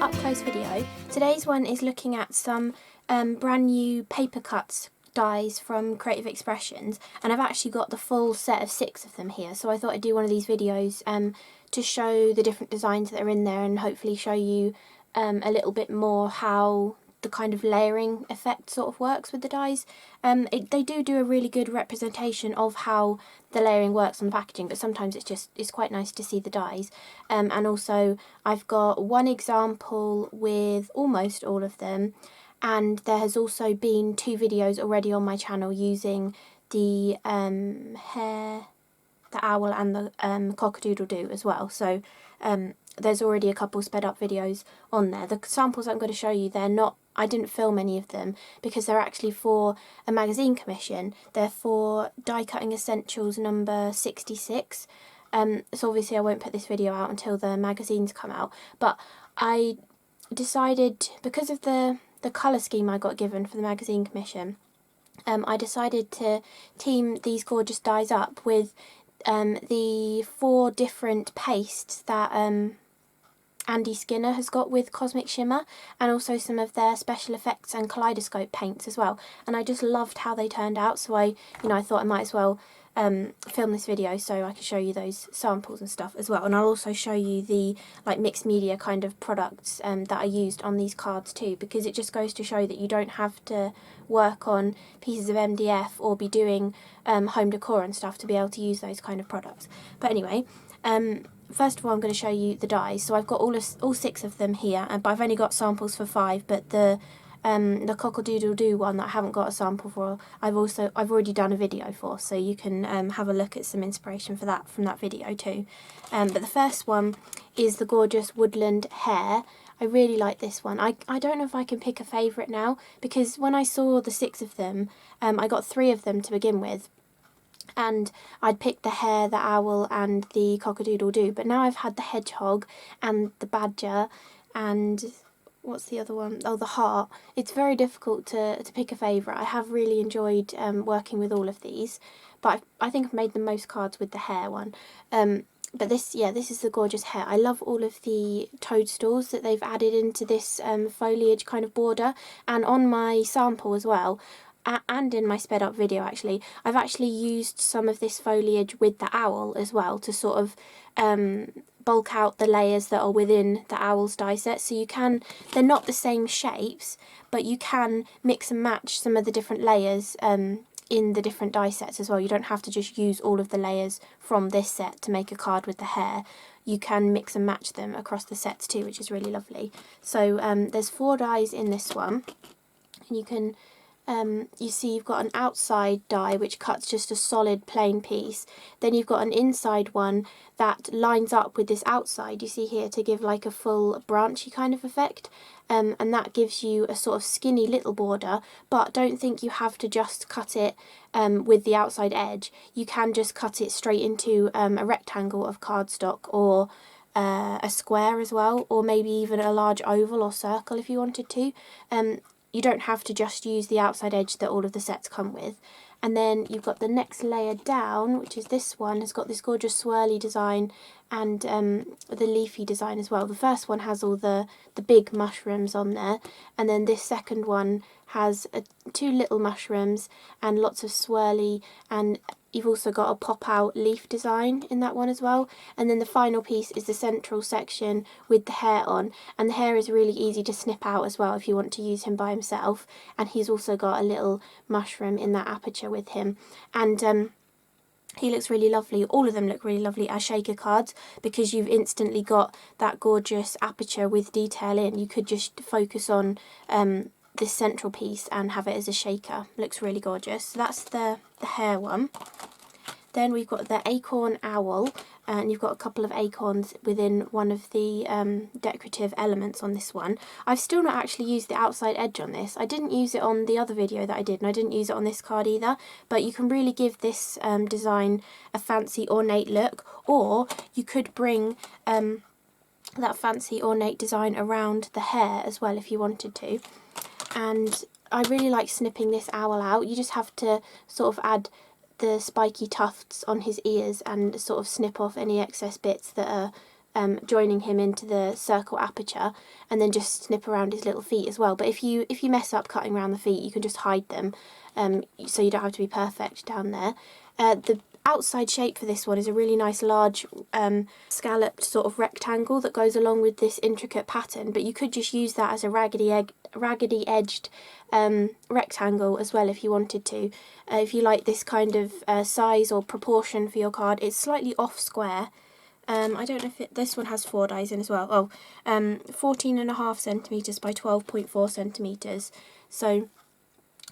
up close video. Today's one is looking at some brand new Papercuts dies from Creative Expressions, and I've actually got the full set of 6 of them here, so I thought I'd do one of these videos to show the different designs that are in there and hopefully show you a little bit more how the kind of layering effect sort of works with the dies. They do a really good representation of how the layering works on the packaging, but sometimes it's quite nice to see the dies. And also I've got one example with almost all of them, and there has also been 2 videos already on my channel using the Hare, the owl and the cock-a-doodle-doo as well. So there's already a couple sped up videos on there. The samples I'm going to show you, I didn't film any of them because they're actually for a magazine commission. They're for Die Cutting Essentials number 66. So obviously I won't put this video out until the magazines come out. But I decided, because of the colour scheme I got given for the magazine commission, I decided to team these gorgeous dies up with the 4 different pastes that Andy Skinner has got with Cosmic Shimmer, and also some of their special effects and Kaleidoscope Paints as well. And I just loved how they turned out, so I thought I might as well film this video so I can show you those samples and stuff as well. And I'll also show you the mixed media kind of products that I used on these cards too, because it just goes to show that you don't have to work on pieces of MDF or be doing home decor and stuff to be able to use those kind of products. But anyway, first of all I'm going to show you the dies. So I've got all 6 of them here, but I've only got samples for 5, but the cock-a-doodle-doo one that I haven't got a sample for, I've already done a video for, so you can have a look at some inspiration for that from that video too. But the first one is the gorgeous Woodland Hare. I really like this one. I don't know if I can pick a favourite now, because when I saw the 6 of them, I got 3 of them to begin with, and I'd picked the hare, the owl and the cock-a-doodle-doo, but now I've had the hedgehog and the badger and what's the other one? Oh, the heart. It's very difficult to pick a favourite. I have really enjoyed working with all of these, but I think I've made the most cards with the hare one. But this is the gorgeous hare. I love all of the toadstools that they've added into this foliage kind of border, and on my sample as well, and in my sped up video actually, I've actually used some of this foliage with the owl as well to sort of bulk out the layers that are within the owl's die set. So they're not the same shapes, but you can mix and match some of the different layers in the different die sets as well. You don't have to just use all of the layers from this set to make a card with the hare. You can mix and match them across the sets too, which is really lovely. So there's 4 dies in this one, and you can you see you've got an outside die which cuts just a solid plain piece. Then you've got an inside one that lines up with this outside, you see here, to give like a full branchy kind of effect. And that gives you a sort of skinny little border, but don't think you have to just cut it with the outside edge. You can just cut it straight into a rectangle of cardstock, or a square as well, or maybe even a large oval or circle if you wanted to. You don't have to just use the outside edge that all of the sets come with. And then you've got the next layer down, which is this one, has got this gorgeous swirly design and the leafy design as well. The first one has all the big mushrooms on there, and then this second one has 2 little mushrooms and lots of swirly, and you've also got a pop-out leaf design in that one as well. And then the final piece is the central section with the hare on, and the hare is really easy to snip out as well if you want to use him by himself. And he's also got a little mushroom in that aperture with him, and he looks really lovely. All of them look really lovely as shaker cards, because you've instantly got that gorgeous aperture with detail in. You could just focus on this central piece and have it as a shaker. Looks really gorgeous. So that's the hare one. Then we've got the Acorn Owl, and you've got a couple of acorns within one of the decorative elements on this one. I've still not actually used the outside edge on this. I didn't use it on the other video that I did, and I didn't use it on this card either, but you can really give this design a fancy ornate look, or you could bring that fancy ornate design around the hare as well if you wanted to. And I really like snipping this owl out. You just have to sort of add the spiky tufts on his ears and sort of snip off any excess bits that are joining him into the circle aperture, and then just snip around his little feet as well. But if you mess up cutting around the feet, you can just hide them, so you don't have to be perfect down there. The outside shape for this one is a really nice large scalloped sort of rectangle that goes along with this intricate pattern, but you could just use that as a raggedy edged rectangle as well if you wanted to. If you like this kind of size or proportion for your card. It's slightly off square. I don't know if this one has 4 dies in as well. 14.5 centimetres by 12.4 centimetres. So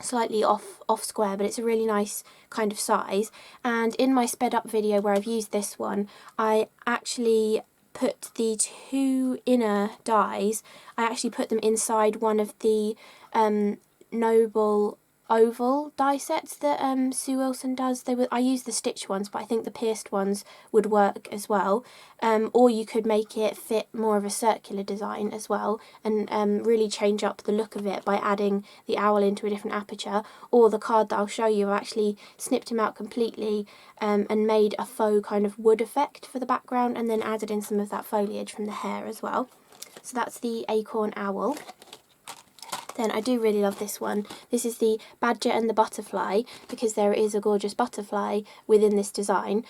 slightly off square, but it's a really nice kind of size. And in my sped up video where I've used this one, I actually put the 2 inner dies, I actually put them inside one of the Noble oval die sets that Sue Wilson does. I used the stitched ones, but I think the pierced ones would work as well. Or you could make it fit more of a circular design as well, and really change up the look of it by adding the owl into a different aperture. Or the card that I'll show you, I've actually snipped him out completely and made a faux kind of wood effect for the background, and then added in some of that foliage from the Hare as well. So that's the Acorn Owl. Then I do really love this one. This is the Badger and the Butterfly, because there is a gorgeous butterfly within this design.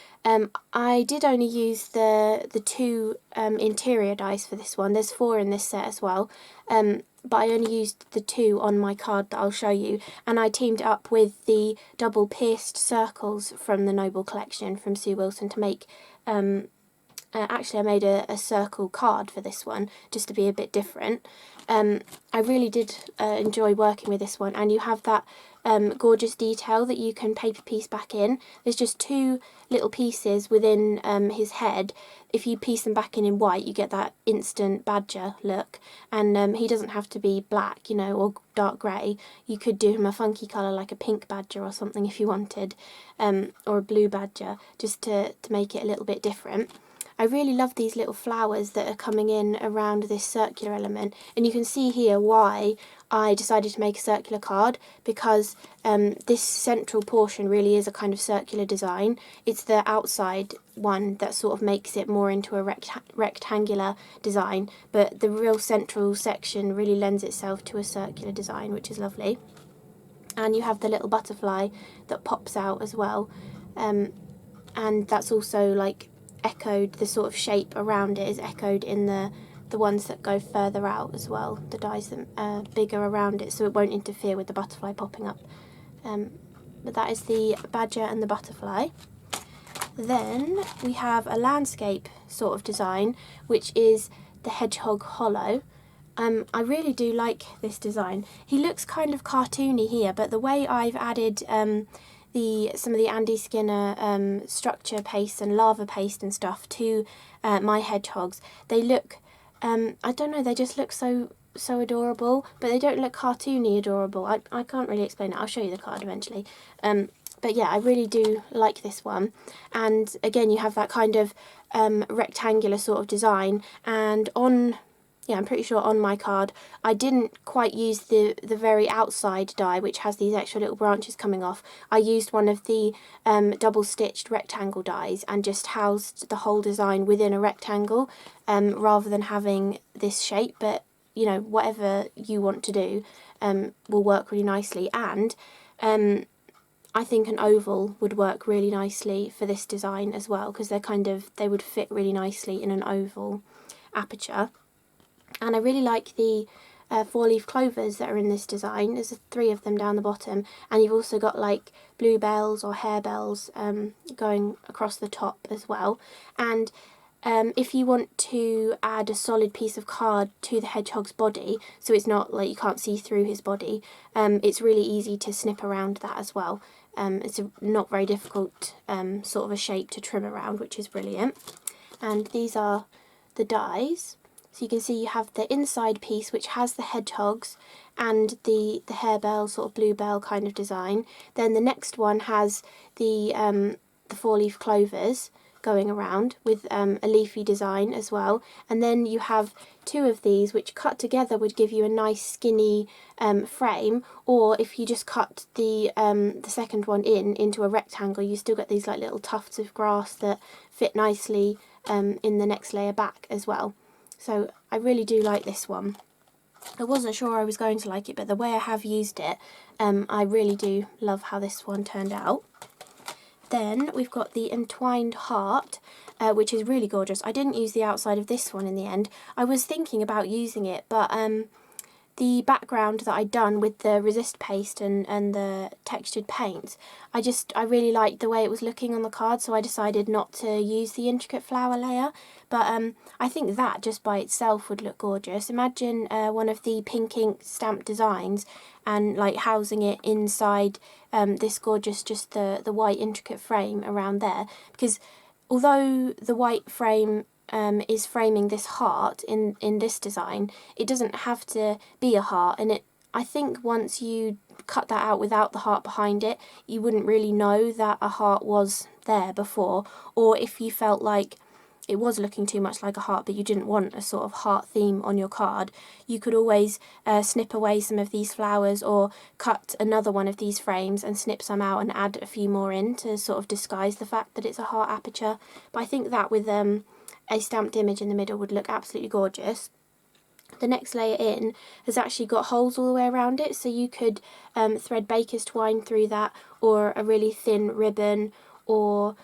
I did only use the 2 interior dies for this one. There's 4 in this set as well, but I only used the 2 on my card that I'll show you, and I teamed up with the double pierced circles from the Noble collection from Sue Wilson to make actually, I made a circle card for this one, just to be a bit different. I really did enjoy working with this one, and you have that gorgeous detail that you can paper piece back in. There's just 2 little pieces within his head. If you piece them back in white, you get that instant badger look, and he doesn't have to be black, you know, or dark grey. You could do him a funky colour like a pink badger or something if you wanted, or a blue badger, just to make it a little bit different. I really love these little flowers that are coming in around this circular element, and you can see here why I decided to make a circular card, because this central portion really is a kind of circular design. It's the outside one that sort of makes it more into a rectangular design, but the real central section really lends itself to a circular design, which is lovely. And you have the little butterfly that pops out as well, and that's also like echoed, the sort of shape around it is echoed in the ones that go further out as well, the dies that are bigger around it, so it won't interfere with the butterfly popping up. But that is the Badger and the Butterfly. Then we have a landscape sort of design, which is the Hedgehog Hollow. I really do like this design. He looks kind of cartoony here, but the way I've added some of the Andy Skinner structure paste and lava paste and stuff to my hedgehogs, they look, I don't know, they just look so adorable, but they don't look cartoony adorable. I can't really explain it. I'll show you the card eventually. But yeah, I really do like this one. And again, you have that kind of rectangular sort of design, and I'm pretty sure on my card I didn't quite use the very outside die, which has these extra little branches coming off. I used one of the double stitched rectangle dies and just housed the whole design within a rectangle, rather than having this shape. But you know, whatever you want to do will work really nicely. And I think an oval would work really nicely for this design as well, because they would fit really nicely in an oval aperture. And I really like the 4-leaf clovers that are in this design. There's 3 of them down the bottom, and you've also got like bluebells or harebells going across the top as well. And if you want to add a solid piece of card to the hedgehog's body, so it's not like you can't see through his body, it's really easy to snip around that as well. It's a not very difficult sort of a shape to trim around, which is brilliant. And these are the dies. So you can see you have the inside piece, which has the hedgehogs and the harebell, sort of bluebell kind of design. Then the next one has the 4-leaf clovers going around with a leafy design as well. And then you have 2 of these, which cut together would give you a nice skinny frame. Or if you just cut the second one into a rectangle, you still get these like little tufts of grass that fit nicely in the next layer back as well. So I really do like this one. I wasn't sure I was going to like it, but the way I have used it, I really do love how this one turned out. Then we've got the Entwined Heart, which is really gorgeous. I didn't use the outside of this one in the end. I was thinking about using it, but the background that I'd done with the resist paste and the textured paints, I really liked the way it was looking on the card, so I decided not to use the intricate flower layer. But I think that just by itself would look gorgeous. Imagine one of the pink ink stamp designs and like housing it inside this gorgeous, just the white intricate frame around there, because although the white frame is framing this heart in this design, it doesn't have to be a heart, and I think once you cut that out without the heart behind it, you wouldn't really know that a heart was there before. Or if you felt like it was looking too much like a heart but you didn't want a sort of heart theme on your card, you could always snip away some of these flowers or cut another one of these frames and snip some out and add a few more in to sort of disguise the fact that it's a heart aperture. But I think that with a stamped image in the middle would look absolutely gorgeous. The next layer in has actually got holes all the way around it, so you could thread baker's twine through that, or a really thin ribbon, or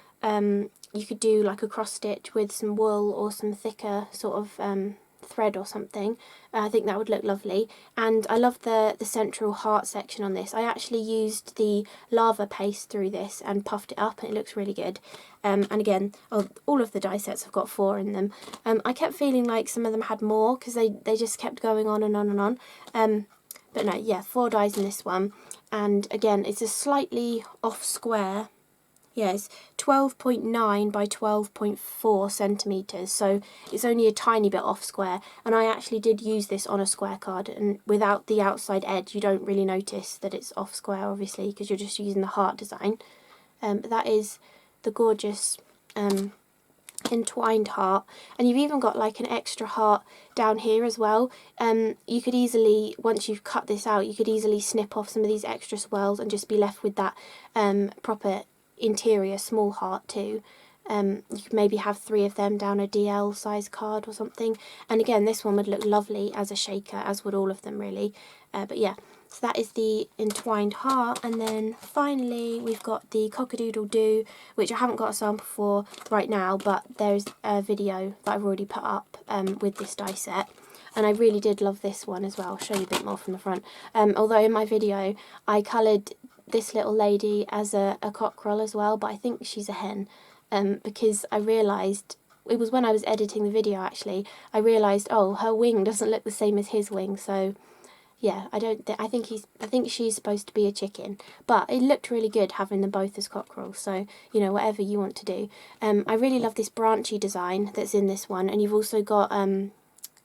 you could do like a cross stitch with some wool or some thicker sort of thread or something. I think that would look lovely. And I love the central heart section on this. I actually used the lava paste through this and puffed it up, and it looks really good. And again, all of the die sets have got 4 in them. I kept feeling like some of them had more because they just kept going on and on and on. But no, yeah, 4 dies in this one. And again, it's a slightly off square. Yeah, it's 12.9 by 12.4 centimetres, so it's only a tiny bit off square, and I actually did use this on a square card, and without the outside edge you don't really notice that it's off square, obviously, because you're just using the heart design. But that is the gorgeous Entwined Heart, and you've even got like an extra heart down here as well. You could easily, once you've cut this out, you could easily snip off some of these extra swirls and just be left with that proper interior small heart too. You could maybe have 3 of them down a DL size card or something, and again this one would look lovely as a shaker, as would all of them really. But yeah, so that is the Entwined Heart. And then finally we've got the Cock-a-Doodle-Doo, which I haven't got a sample for right now, but there's a video that I've already put up with this die set, and I really did love this one as well. I'll show you a bit more from the front. Although in my video I coloured this little lady as a cockerel as well, but I think she's a hen, because I realised, it was when I was editing the video actually, I realised, oh, her wing doesn't look the same as his wing, so yeah, I think she's supposed to be a chicken, but it looked really good having them both as cockerels, so you know, whatever you want to do. I really love this branchy design that's in this one, and you've also got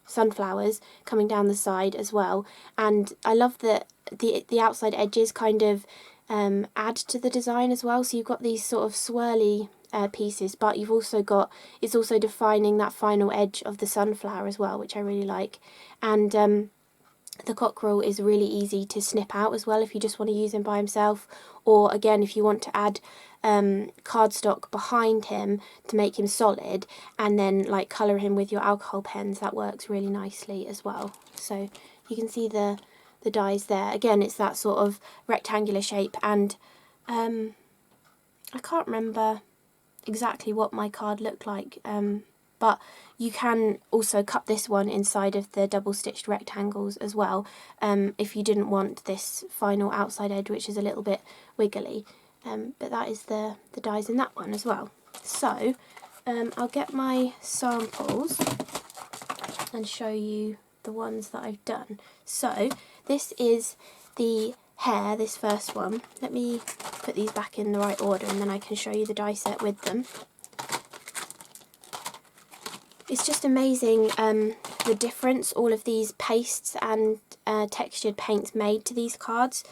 sunflowers coming down the side as well, and I love that the outside edges kind of add to the design as well, so you've got these sort of swirly pieces, but you've also got, it's also defining that final edge of the sunflower as well, which I really like. And the cockerel is really easy to snip out as well if you just want to use him by himself, or again if you want to add cardstock behind him to make him solid and then like colour him with your alcohol pens, that works really nicely as well. So you can see the dies there. Again, it's that sort of rectangular shape, and I can't remember exactly what my card looked like, but you can also cut this one inside of the double stitched rectangles as well, if you didn't want this final outside edge, which is a little bit wiggly. But that is the dies in that one as well. So I'll get my samples and show you the ones that I've done. So this is the Hare, this first one. Let me put these back in the right order and then I can show you the die set with them. It's just amazing the difference all of these pastes and textured paints made to these cards.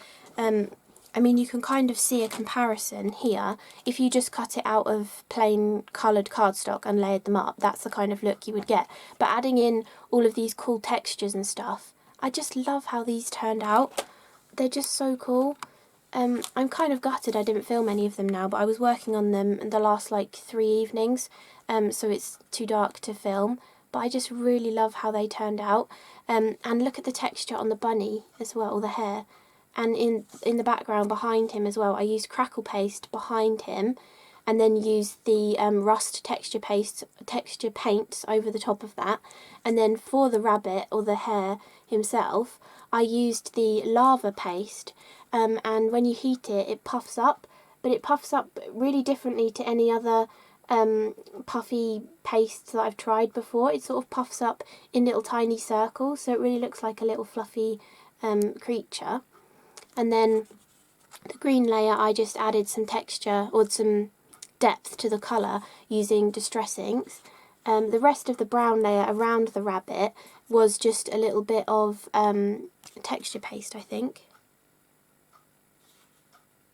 I mean, you can kind of see a comparison here. If you just cut it out of plain coloured cardstock and layered them up, that's the kind of look you would get. But adding in all of these cool textures and stuff, I just love how these turned out. They're just so cool. I'm kind of gutted I didn't film any of them now, but I was working on them in the last like 3 evenings, so it's too dark to film. But I just really love how they turned out. And look at the texture on the bunny as well, the hair. And in the background behind him as well, I used Crackle Paste behind him, and then used the rust texture paints over the top of that. And then for the rabbit or the hare himself, I used the lava paste, and when you heat it, it puffs up, but it puffs up really differently to any other puffy pastes that I've tried before. It sort of puffs up in little tiny circles, so it really looks like a little fluffy creature. And then the green layer, I just added some texture or some depth to the colour using Distress Inks. The rest of the brown layer around the rabbit was just a little bit of texture paste, I think.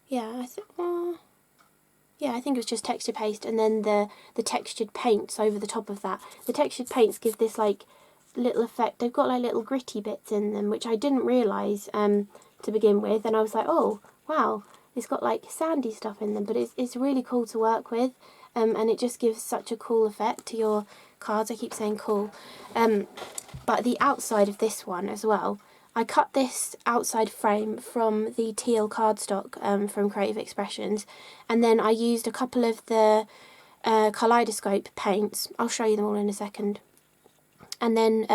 Yeah, I think it was just texture paste, and then the textured paints over the top of that. The textured paints give this like little effect. They've got like little gritty bits in them, which I didn't realise to begin with, and I was like, oh wow, it's got like sandy stuff in them, but it's really cool to work with, and it just gives such a cool effect to your cards. I keep saying cool. But the outside of this one as well, I cut this outside frame from the teal cardstock from Creative Expressions, and then I used a couple of the Kaleidoscope paints. I'll show you them all in a second. And then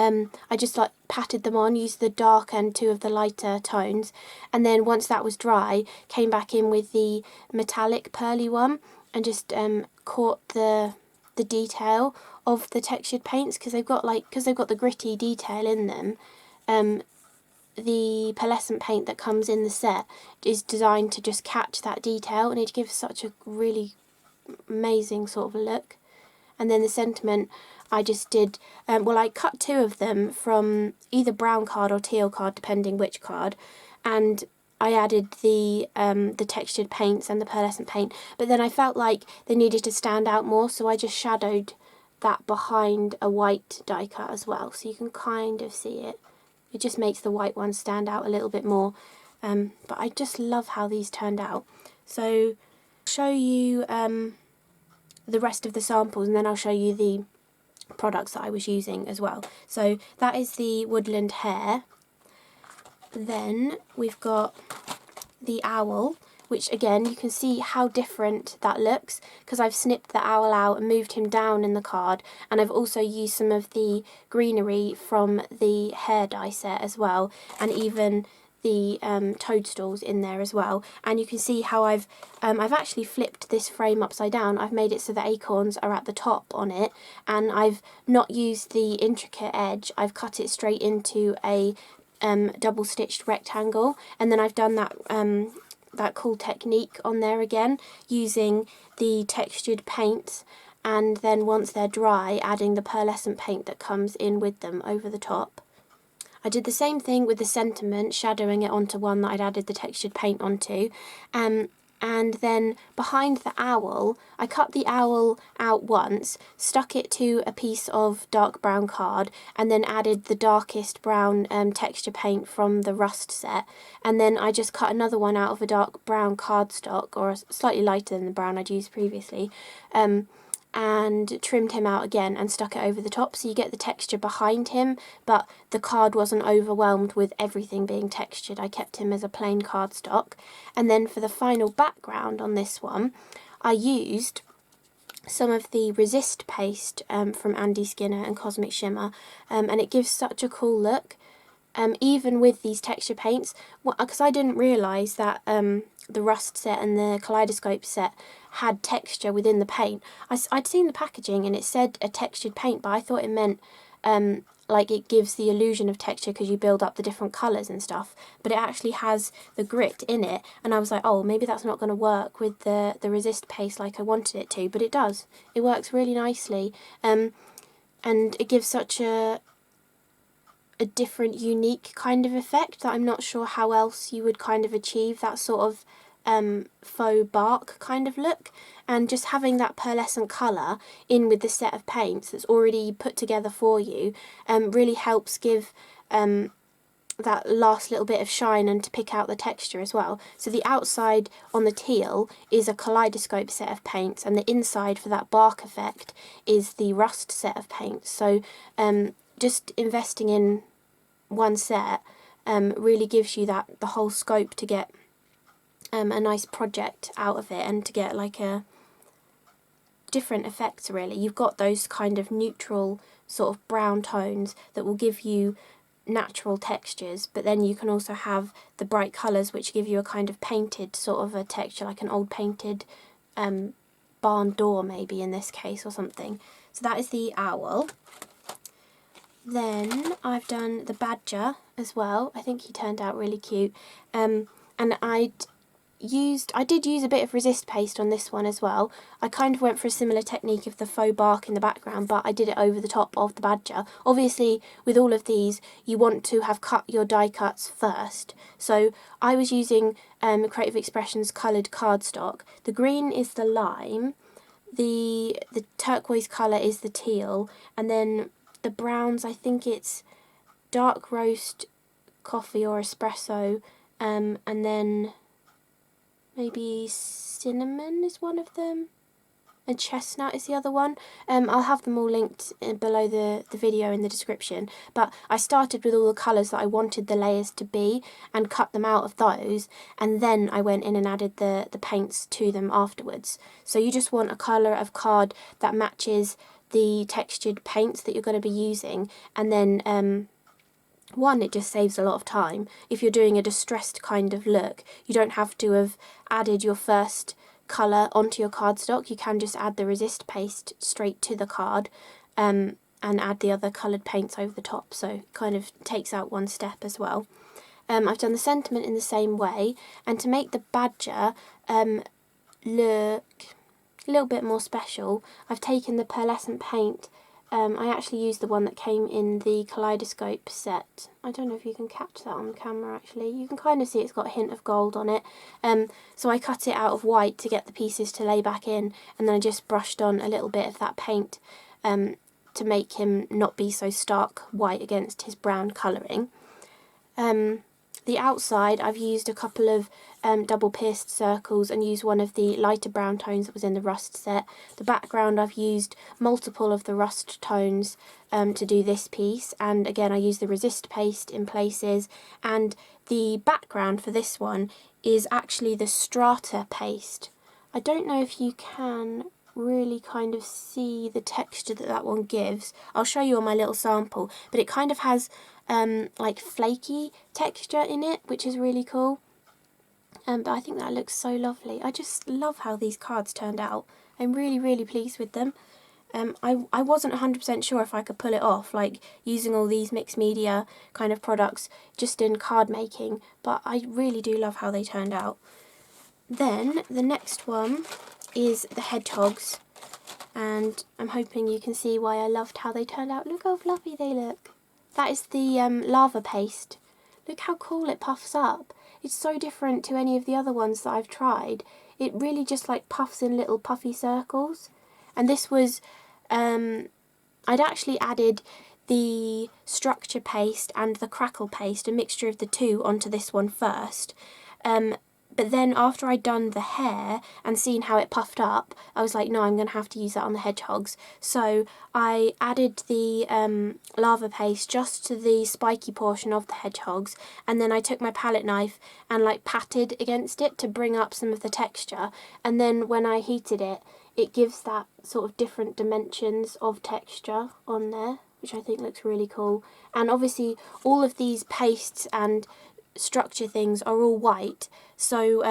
I just like patted them on, used the dark and 2 of the lighter tones, and then once that was dry, came back in with the metallic pearly one and just caught the detail of the textured paints, because they've got the gritty detail in them. The Pearlescent paint that comes in the set is designed to just catch that detail, and it gives such a really amazing sort of look. And then the sentiment, I just did, I cut 2 of them from either brown card or teal card, depending which card, and I added the textured paints and the pearlescent paint, but then I felt like they needed to stand out more, so I just shadowed that behind a white die cut as well, so you can kind of see it. It just makes the white one stand out a little bit more, but I just love how these turned out. So I'll show you the rest of the samples, and then I'll show you the products that I was using as well. So that is the Woodland Hare. Then we've got the owl, which again you can see how different that looks, because I've snipped the owl out and moved him down in the card, and I've also used some of the greenery from the Hare die set as well, and even the toadstools in there as well. And you can see how I've actually flipped this frame upside down. I've made it so the acorns are at the top on it, and I've not used the intricate edge. I've cut it straight into a double stitched rectangle, and then I've done that cool technique on there again using the textured paints, and then once they're dry, adding the pearlescent paint that comes in with them over the top. I did the same thing with the sentiment, shadowing it onto one that I'd added the textured paint onto, and then behind the owl, I cut the owl out once, stuck it to a piece of dark brown card, and then added the darkest brown texture paint from the rust set, and then I just cut another one out of a dark brown cardstock, or slightly lighter than the brown I'd used previously, and trimmed him out again and stuck it over the top, so you get the texture behind him, but the card wasn't overwhelmed with everything being textured. I kept him as a plain cardstock. And then for the final background on this one, I used some of the Resist paste from Andy Skinner and Cosmic Shimmer, and it gives such a cool look, even with these texture paints, because I didn't realise that the rust set and the Kaleidoscope set had texture within the paint. I'd seen the packaging and it said a textured paint, but I thought it meant like it gives the illusion of texture because you build up the different colours and stuff, but it actually has the grit in it, and I was like, oh, maybe that's not going to work with the Resist paste like I wanted it to, but it does. It works really nicely, and it gives such a different, unique kind of effect that I'm not sure how else you would kind of achieve that sort of faux bark kind of look. And just having that pearlescent colour in with the set of paints that's already put together for you really helps give that last little bit of shine and to pick out the texture as well. So the outside on the teal is a Kaleidoscope set of paints, and the inside for that bark effect is the Rust set of paints. So just investing in one set really gives you that the whole scope to get a nice project out of it, and to get like a different effects really. You've got those kind of neutral sort of brown tones that will give you natural textures, but then you can also have the bright colours which give you a kind of painted sort of a texture, like an old painted barn door maybe in this case or something. So that is the owl. Then I've done the badger as well. I think he turned out really cute, and I did use a bit of resist paste on this one as well. I kind of went for a similar technique of the faux bark in the background, but I did it over the top of the badger. Obviously, with all of these, you want to have cut your die cuts first. So I was using Creative Expressions coloured cardstock. The green is the lime, the turquoise colour is the teal, and then the browns, I think it's dark roast coffee or espresso, and then maybe cinnamon is one of them, and chestnut is the other one. I'll have them all linked below the video in the description, but I started with all the colours that I wanted the layers to be and cut them out of those, and then I went in and added the paints to them afterwards. So you just want a colour of card that matches the textured paints that you're going to be using, and then one, it just saves a lot of time. If you're doing a distressed kind of look, you don't have to have added your first colour onto your cardstock. You can just add the resist paste straight to the card and add the other coloured paints over the top, so it kind of takes out one step as well. I've done the sentiment in the same way, and to make the badger look a little bit more special, I've taken the Pearlescent Paint. I actually used the one that came in the Kaleidoscope set. I don't know if you can catch that on camera actually. You can kind of see it's got a hint of gold on it. So I cut it out of white to get the pieces to lay back in, and then I just brushed on a little bit of that paint to make him not be so stark white against his brown colouring. The outside, I've used a couple of double pierced circles and used one of the lighter brown tones that was in the Rust set. The background, I've used multiple of the Rust tones to do this piece, and again I used the resist paste in places, and the background for this one is actually the Strata Paste. I don't know if you can really kind of see the texture that that one gives. I'll show you on my little sample, but it kind of has like flaky texture in it, which is really cool. But I think that looks so lovely. I just love how these cards turned out. I'm really, really pleased with them. I wasn't 100% sure if I could pull it off, like using all these mixed media kind of products just in card making, but I really do love how they turned out. Then the next one is the Hedgehogs, and I'm hoping you can see why I loved how they turned out. Look how fluffy they look. That is the lava paste. Look how cool it puffs up. It's so different to any of the other ones that I've tried. It really just like puffs in little puffy circles. And this was, I'd actually added the structure paste and the crackle paste, a mixture of the two, onto this one first. But then after I'd done the Hare and seen how it puffed up, I was like, no, I'm going to have to use that on the Hedgehogs. So I added the lava paste just to the spiky portion of the Hedgehogs, and then I took my palette knife and like patted against it to bring up some of the texture. And then when I heated it, it gives that sort of different dimensions of texture on there, which I think looks really cool. And obviously all of these pastes and structure things are all white, so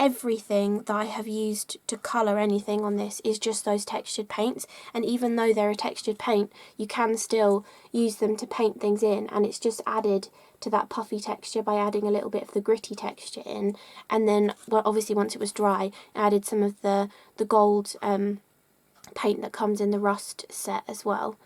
everything that I have used to colour anything on this is just those textured paints, and even though they're a textured paint, you can still use them to paint things in, and it's just added to that puffy texture by adding a little bit of the gritty texture in. And then, well, obviously once it was dry, I added some of the gold paint that comes in the Rust set as well.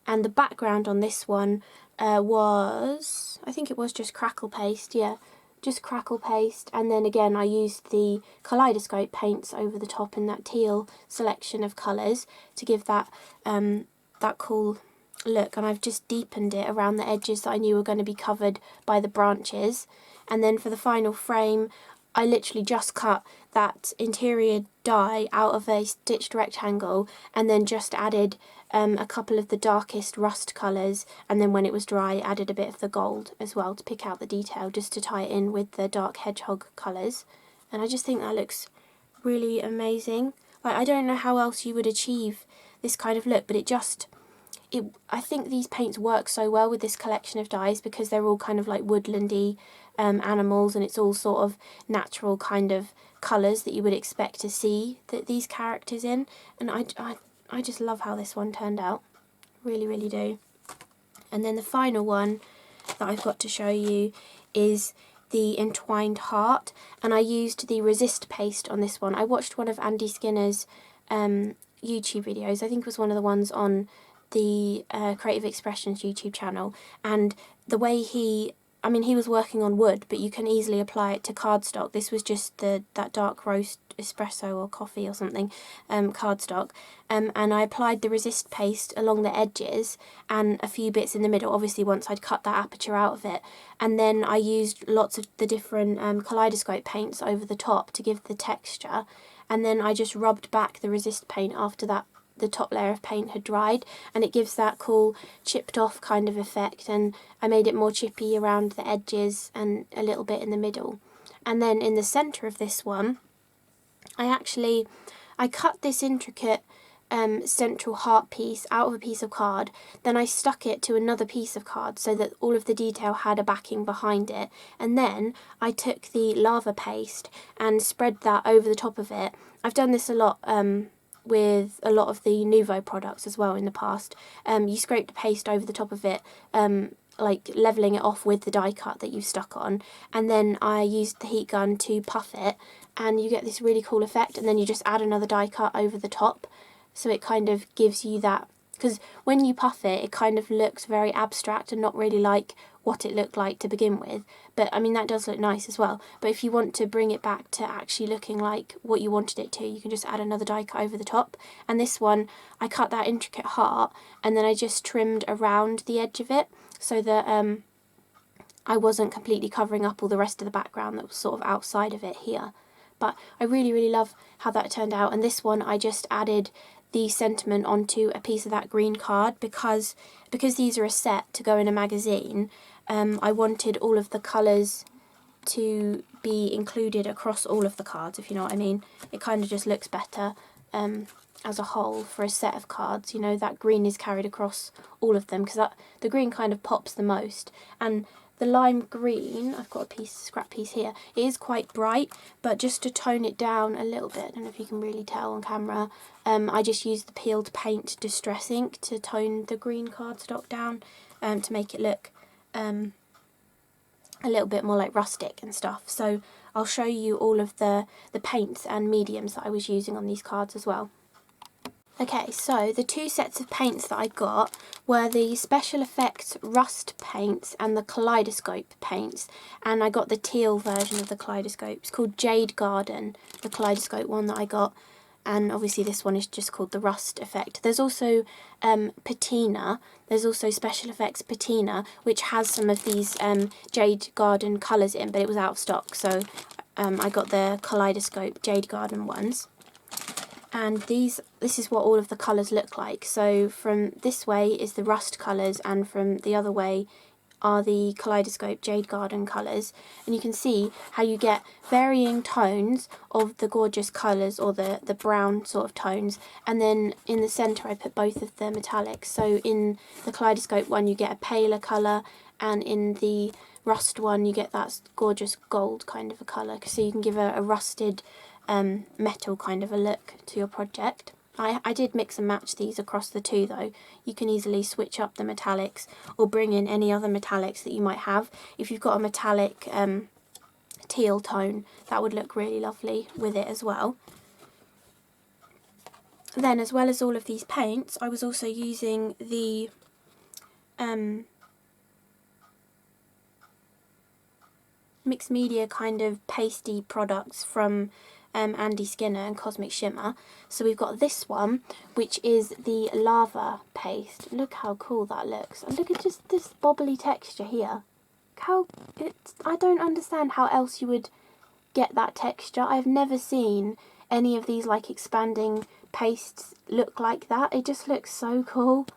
And the background on this one was, I think it was just Crackle Paste, yeah, just Crackle Paste, and then again I used the Kaleidoscope Paints over the top in that teal selection of colours to give that that cool look, and I've just deepened it around the edges that I knew were going to be covered by the branches. And then for the final frame, I literally just cut that interior die out of a stitched rectangle and then just added a couple of the darkest rust colours, and then when it was dry added a bit of the gold as well to pick out the detail, just to tie it in with the dark hedgehog colours. And I just think that looks really amazing. Like, I don't know how else you would achieve this kind of look, but I think these paints work so well with this collection of dies because they're all kind of like woodlandy animals, and it's all sort of natural kind of colours that you would expect to see these characters in. And I just love how this one turned out. Really, really do. And then the final one that I've got to show you is the Entwined Heart, and I used the Resist paste on this one. I watched one of Andy Skinner's YouTube videos. I think it was one of the ones on the Creative Expressions YouTube channel, and the way he was working on wood, but you can easily apply it to cardstock. This was just that dark roast espresso or coffee or something cardstock, and I applied the Resist paste along the edges and a few bits in the middle, obviously once I'd cut that aperture out of it, and then I used lots of the different Kaleidoscope paints over the top to give the texture, and then I just rubbed back the Resist paint after that the top layer of paint had dried, and it gives that cool chipped off kind of effect, and I made it more chippy around the edges and a little bit in the middle. And then in the centre of this one, I cut this intricate central heart piece out of a piece of card, then I stuck it to another piece of card so that all of the detail had a backing behind it, and then I took the lava paste and spread that over the top of it. I've done this a lot with a lot of the Nouveau products as well in the past. You scrape the paste over the top of it, like levelling it off with the die cut that you've stuck on, and then I used the heat gun to puff it, and you get this really cool effect, and then you just add another die cut over the top, so it kind of gives you that, because when you puff it, it kind of looks very abstract and not really like what it looked like to begin with. But I mean, that does look nice as well. But if you want to bring it back to actually looking like what you wanted it to, you can just add another die cut over the top. And this one, I cut that intricate heart and then I just trimmed around the edge of it so that I wasn't completely covering up all the rest of the background that was sort of outside of it here. But I really, really love how that turned out. And this one, I just added the sentiment onto a piece of that green card because these are a set to go in a magazine. I wanted all of the colours to be included across all of the cards, if you know what I mean. It kind of just looks better as a whole for a set of cards. You know, that green is carried across all of them because the green kind of pops the most. And the lime green, I've got a scrap piece here, it is quite bright, but just to tone it down a little bit, I don't know if you can really tell on camera, I just used the peeled paint Distress ink to tone the green cardstock down to make it look a little bit more like rustic and stuff. So I'll show you all of the paints and mediums that I was using on these cards as well. Okay, so the two sets of paints that I got were the Special Effects Rust paints and the Kaleidoscope paints, and I got the teal version of the Kaleidoscope. It's called Jade Garden, the Kaleidoscope one that I got, and obviously this one is just called the Rust Effect. There's also Patina, there's also Special Effects Patina, which has some of these Jade Garden colours in, but it was out of stock, so I got the Kaleidoscope Jade Garden ones. And this is what all of the colours look like. So from this way is the Rust colours, and from the other way are the Kaleidoscope Jade Garden colours. And you can see how you get varying tones of the gorgeous colours, or the brown sort of tones. And then in the centre I put both of the metallics. So in the Kaleidoscope one you get a paler colour, and in the Rust one you get that gorgeous gold kind of a colour. So you can give a rusted metal kind of a look to your project. I did mix and match these across the two though. You can easily switch up the metallics or bring in any other metallics that you might have. If you've got a metallic teal tone, that would look really lovely with it as well. Then, as well as all of these paints, I was also using the mixed media kind of pasty products from Andy Skinner and Cosmic Shimmer. So we've got this one, which is the lava paste. Look how cool that looks. And look at just this bobbly texture here. I don't understand how else you would get that texture. I've never seen any of these like expanding pastes look like that. It just looks so cool.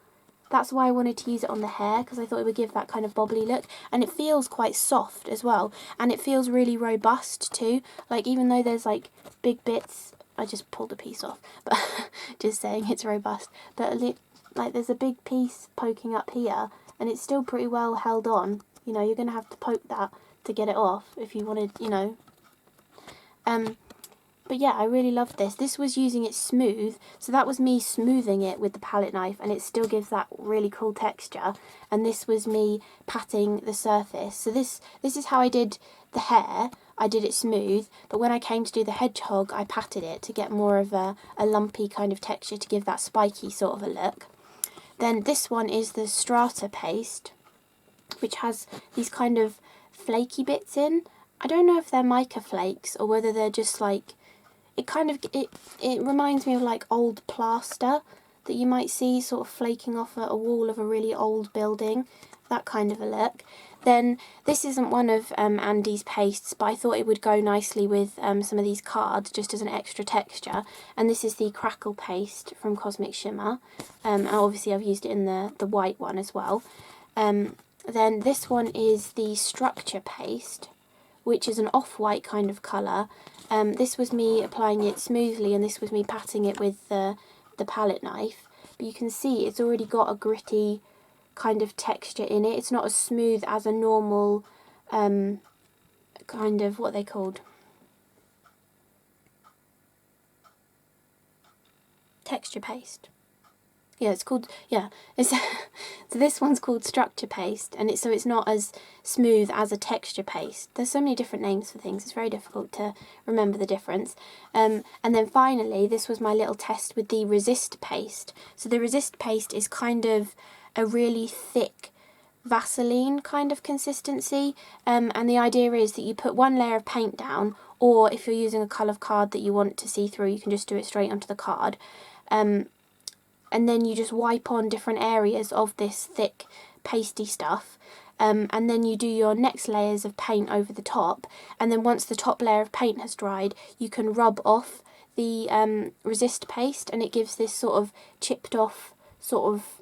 That's why I wanted to use it on the hair, because I thought it would give that kind of bobbly look. And it feels quite soft as well. And it feels really robust too. Like, even though there's like big bits, I just pulled a piece off, but just saying it's robust. But like there's a big piece poking up here, and it's still pretty well held on. You know, you're going to have to poke that to get it off if you wanted, you know. But yeah, I really love this. This was using it smooth, so that was me smoothing it with the palette knife, and it still gives that really cool texture. And this was me patting the surface. So this is how I did the hair. I did it smooth, but when I came to do the hedgehog, I patted it to get more of a lumpy kind of texture to give that spiky sort of a look. Then this one is the Strata Paste, which has these kind of flaky bits in. I don't know if they're mica flakes or whether they're just like, it reminds me of like old plaster that you might see sort of flaking off a wall of a really old building, that kind of a look. Then this isn't one of Andy's pastes, but I thought it would go nicely with some of these cards just as an extra texture. And this is the Crackle Paste from Cosmic Shimmer. And obviously I've used it in the white one as well. Then this one is the Structure Paste, which is an off-white kind of colour. This was me applying it smoothly, and this was me patting it with the palette knife. But you can see it's already got a gritty kind of texture in it. It's not as smooth as a normal kind of, what they called? Texture paste. Yeah, it's called, yeah, it's so this one's called Structure Paste, and so it's not as smooth as a texture paste. There's so many different names for things, it's very difficult to remember the difference. And then finally, this was my little test with the Resist Paste. So the Resist Paste is kind of a really thick Vaseline kind of consistency, and the idea is that you put one layer of paint down, or if you're using a colour card that you want to see through, you can just do it straight onto the card. And then you just wipe on different areas of this thick pasty stuff, and then you do your next layers of paint over the top, and then once the top layer of paint has dried, you can rub off the Resist Paste, and it gives this sort of chipped off sort of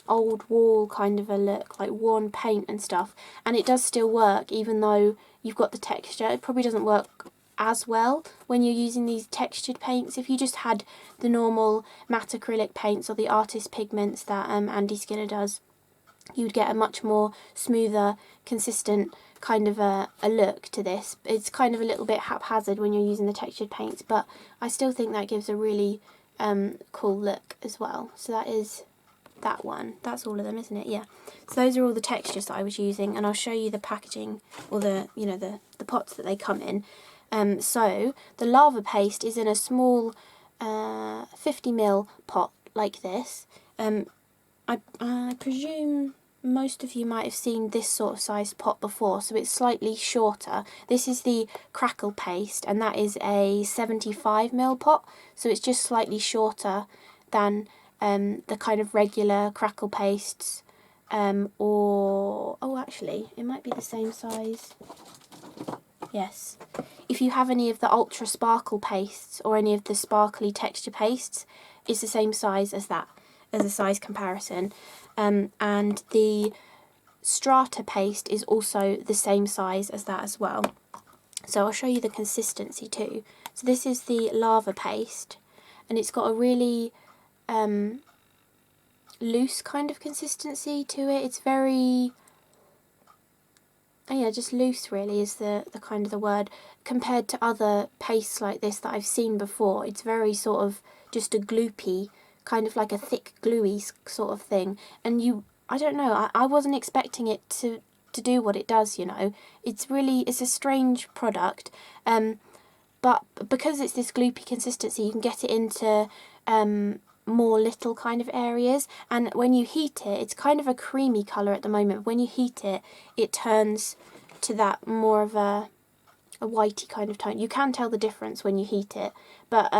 old wall kind of a look, like worn paint and stuff. And it does still work even though you've got the texture. It probably doesn't work as well when you're using these textured paints. If you just had the normal matte acrylic paints or the artist pigments that Andy Skinner does, you'd get a much more smoother, consistent kind of a look to this. It's kind of a little bit haphazard when you're using the textured paints, but I still think that gives a really cool look as well. So that is that one. That's all of them, isn't it? Yeah. So those are all the textures that I was using, and I'll show you the packaging, or the pots that they come in. So the lava paste is in a small 50ml pot like this. I presume most of you might have seen this sort of sized pot before, so it's slightly shorter. This is the Crackle Paste, and that is a 75ml pot, so it's just slightly shorter than the kind of regular Crackle Pastes, or, oh actually, it might be the same size. Yes. If you have any of the Ultra Sparkle pastes or any of the sparkly texture pastes, it's the same size as that, as a size comparison. And the Strata Paste is also the same size as that as well. So I'll show you the consistency too. So this is the Lava Paste, and it's got a really loose kind of consistency to it. It's very... oh yeah, just loose really is the kind of the word. Compared to other pastes like this that I've seen before, it's very sort of just a gloopy, kind of like a thick gluey sort of thing. And I don't know, I wasn't expecting it to do what it does, you know. It's a strange product, but because it's this gloopy consistency, you can get it into more little kind of areas, and when you heat it, it's kind of a creamy colour at the moment. When you heat it, it turns to that more of a, a whitey kind of tone. You can tell the difference when you heat it, but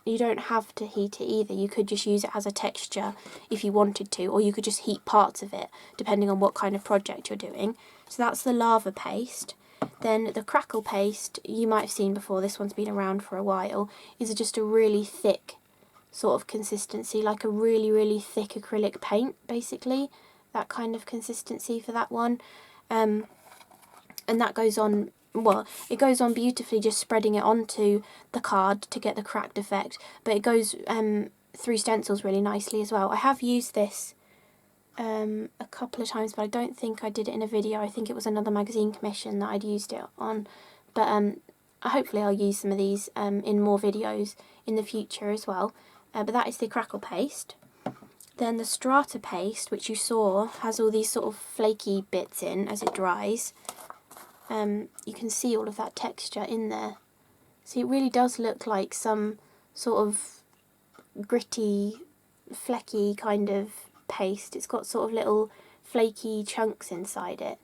you don't have to heat it either. You could just use it as a texture if you wanted to, or you could just heat parts of it depending on what kind of project you're doing. So that's the lava paste. Then the crackle paste, you might have seen before, this one's been around for a while, is just a really thick sort of consistency, like a really, really thick acrylic paint, basically. That kind of consistency for that one. And that goes on, well, it goes on beautifully just spreading it onto the card to get the cracked effect, but it goes through stencils really nicely as well. I have used this a couple of times, but I don't think I did it in a video. I think it was another magazine commission that I'd used it on, but hopefully I'll use some of these in more videos in the future as well. But that is the crackle paste. Then the strata paste, which you saw has all these sort of flaky bits in as it dries. You can see all of that texture in there. So it really does look like some sort of gritty, flecky kind of paste. It's got sort of little flaky chunks inside it.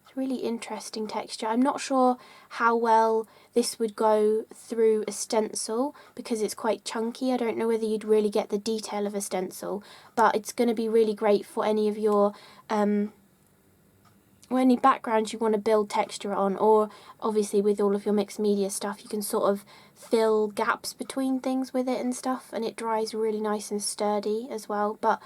It's really interesting texture. I'm not sure how well this would go through a stencil because it's quite chunky. I don't know whether you'd really get the detail of a stencil, but it's going to be really great for any of your or any backgrounds you want to build texture on, or obviously with all of your mixed media stuff you can sort of fill gaps between things with it and stuff, and it dries really nice and sturdy as well. But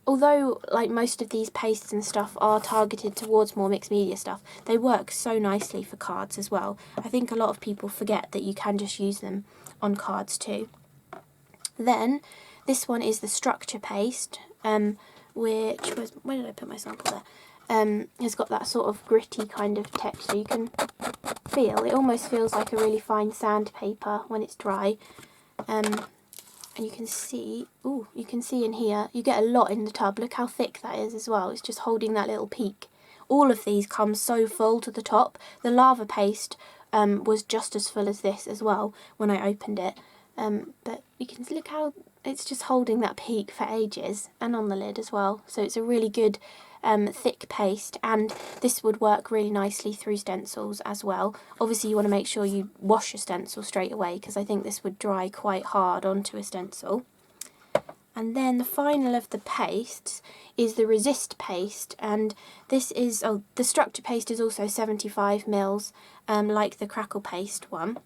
although like most of these pastes and stuff are targeted towards more mixed media stuff, they work so nicely for cards as well. I think a lot of people forget that you can just use them on cards too. Then this one is the structure paste, which was, where did I put my sample there? Has got that sort of gritty kind of texture. You can feel, it almost feels like a really fine sandpaper when it's dry. And you can see, you can see in here, you get a lot in the tub. Look how thick that is as well. It's just holding that little peak. All of these come so full to the top. The lava paste was just as full as this as well when I opened it. But you can look how it's just holding that peak for ages, and on the lid as well. So it's a really good thick paste, and this would work really nicely through stencils as well. Obviously you want to make sure you wash your stencil straight away, because I think this would dry quite hard onto a stencil. And then the final of the pastes is the resist paste, and this is, the structure paste is also 75 mils, like the crackle paste one,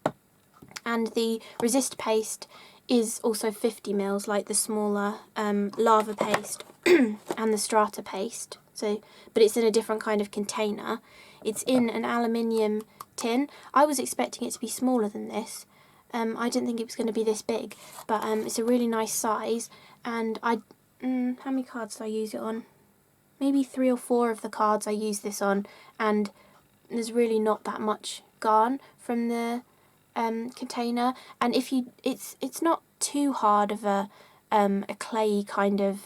and the resist paste is also 50 mils like the smaller lava paste and the strata paste. So, but it's in a different kind of container. It's in an aluminium tin. I was expecting it to be smaller than this. I didn't think it was going to be this big, but it's a really nice size. And how many cards did I use it on? Maybe 3 or 4 of the cards I used this on, and there's really not that much gone from the container. And if you, it's not too hard of a clay kind of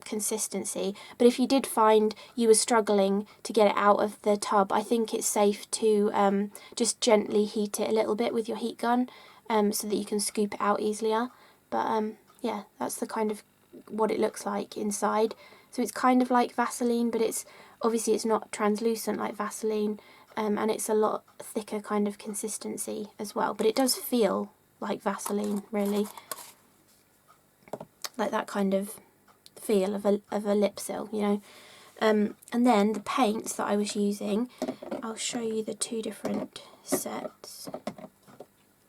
consistency, but if you did find you were struggling to get it out of the tub, I think it's safe to just gently heat it a little bit with your heat gun, so that you can scoop it out easier. But yeah, that's the kind of what it looks like inside. So it's kind of like Vaseline, but it's obviously it's not translucent like Vaseline, and it's a lot thicker kind of consistency as well, but it does feel like Vaseline, really, like that kind of feel of a lip seal, you know. And then the paints that I was using, I'll show you the 2 different sets.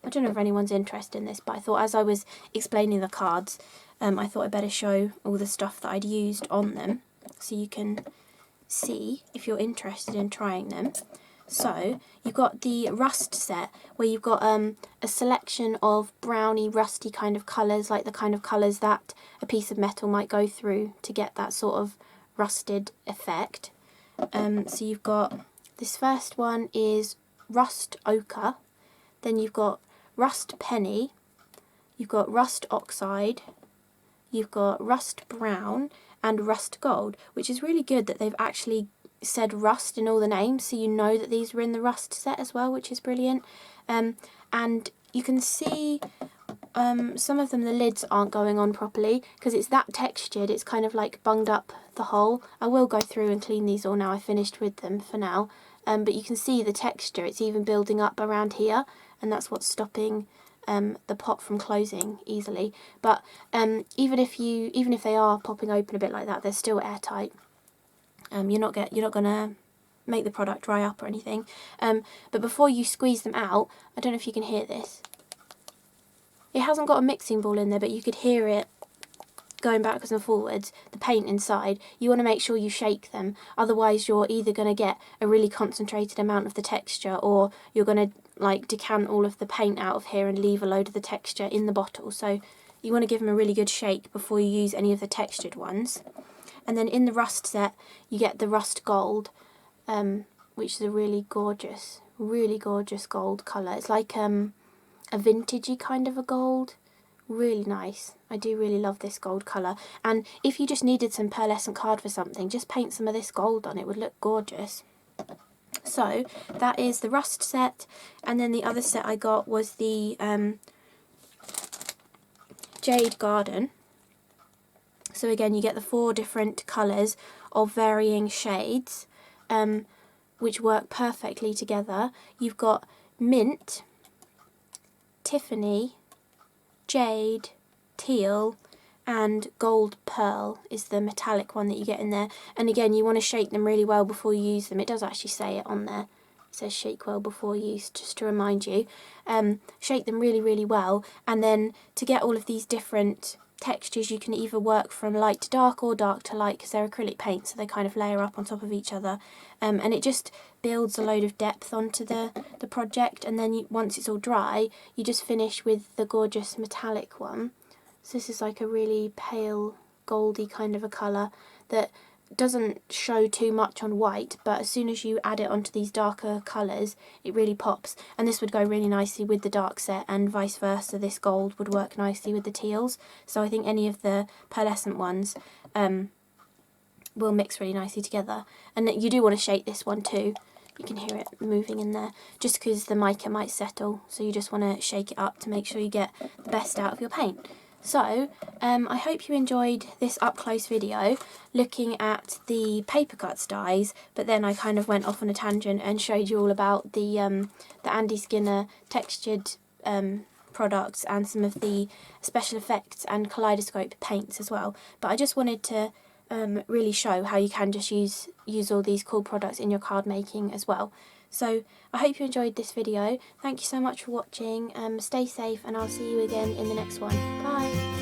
I don't know if anyone's interested in this, but I thought as I was explaining the cards, I thought I'd better show all the stuff that I'd used on them, so you can see if you're interested in trying them. So you've got the rust set, where you've got a selection of browny, rusty kind of colours, like the kind of colours that a piece of metal might go through to get that sort of rusted effect. So you've got, this first one is rust ochre, then you've got rust penny, you've got rust oxide, you've got rust brown, and rust gold, which is really good that they've actually said rust in all the names, so you know that these were in the rust set as well, which is brilliant. And you can see some of them the lids aren't going on properly because it's that textured, it's kind of like bunged up the hole. I will go through and clean these all now, I finished with them for now. But you can see the texture, it's even building up around here, and that's what's stopping the pot from closing easily. But even if they are popping open a bit like that, they're still airtight. You're not gonna make the product dry up or anything. But before you squeeze them out, I don't know if you can hear this. It hasn't got a mixing bowl in there, but you could hear it going backwards and forwards, the paint inside. You want to make sure you shake them, otherwise you're either going to get a really concentrated amount of the texture, or you're going to like decant all of the paint out of here and leave a load of the texture in the bottle. So you want to give them a really good shake before you use any of the textured ones. And then in the rust set you get the rust gold, which is a really gorgeous gold colour. It's like a vintagey kind of a gold. Really nice. I do really love this gold colour. And if you just needed some pearlescent card for something, just paint some of this gold on. It would look gorgeous. So that is the rust set, and then the other set I got was the Jade Garden. So again, you get the 4 different colours of varying shades, which work perfectly together. You've got mint, Tiffany, jade, teal, and gold pearl is the metallic one that you get in there. And again, you want to shake them really well before you use them. It does actually say it on there. It says shake well before use, just to remind you. Shake them really well, and then to get all of these different textures, you can either work from light to dark or dark to light, because they're acrylic paints, so they kind of layer up on top of each other, and it just builds a load of depth onto the project. And then once it's all dry, you just finish with the gorgeous metallic one. So this is like a really pale goldy kind of a colour that doesn't show too much on white, but as soon as you add it onto these darker colours, it really pops. And this would go really nicely with the dark set, and vice versa, this gold would work nicely with the teals. So I think any of the pearlescent ones will mix really nicely together. And you do want to shake this one too. You can hear it moving in there, just because the mica might settle, so you just want to shake it up to make sure you get the best out of your paint. So, I hope you enjoyed this up-close video looking at the Papercuts dies, but then I kind of went off on a tangent and showed you all about the Andy Skinner textured products and some of the special effects and Kaleidoscope paints as well. But I just wanted to really show how you can just use all these cool products in your card making as well. So I hope you enjoyed this video. Thank you so much for watching. Stay safe, and I'll see you again in the next one. Bye!